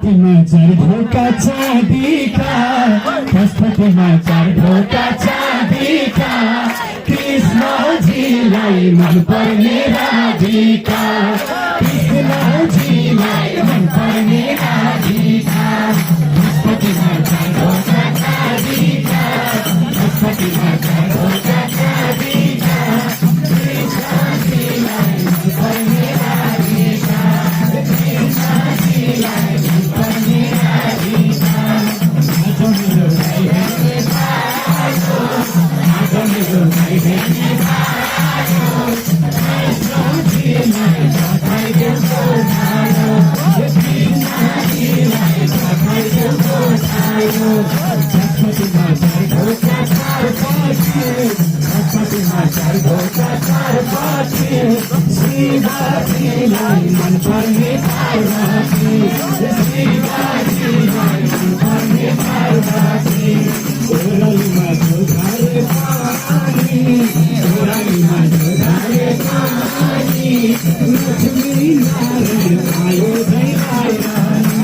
फसफटीमा चार ढोका चाँदीका फसफटीमा चार ढोका चाँदीका कृष्णजीलाई मनपर्ने राधिका कृष्णजीलाई मनपर्ने राधिका फसफटीमा चार ढोका चाँदीका फसफटीमा चार ढोका चाँदीका कृष्णजीलाई मनपर्ने राधिका कृष्णजीलाई मनपर्ने राधिका आज मेरो भाइ भेट्ने भयो आज मेरो भाइ भेट्ने भयो कृष्णजीलाई पठाइदेऊ भयो कृष्णजीलाई पठाइदेऊ भयो फसफटीमा चार ढोका चारपट्टि फसफटीमा चार ढोका चारपट्टि शिवजीलाई मनपर्ने पार्वती शिवजीलाई मनपर्ने पार्वती ओरालीमा झोझारे पानी ओरालीमा झोझारे पानी लक्ष्मी नारायण आयो जय रानी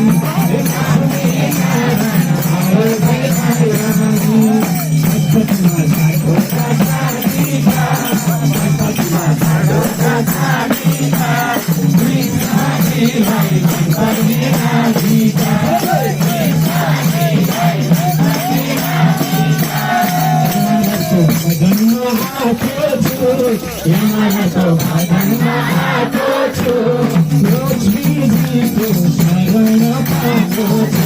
लक्ष्मी नारायण आयो जय रानी फसफटीमा चार ढोका चाँदीका फसफटीमा चार ढोका चाँदीका कृष्णजीलाई मनपर्ने राधिका कृष्णजीलाई मनपर्ने राधिका भजनमा आएको छु यमाको भजनमा आएको छु लक्ष्मीजीको शरण पाएको छु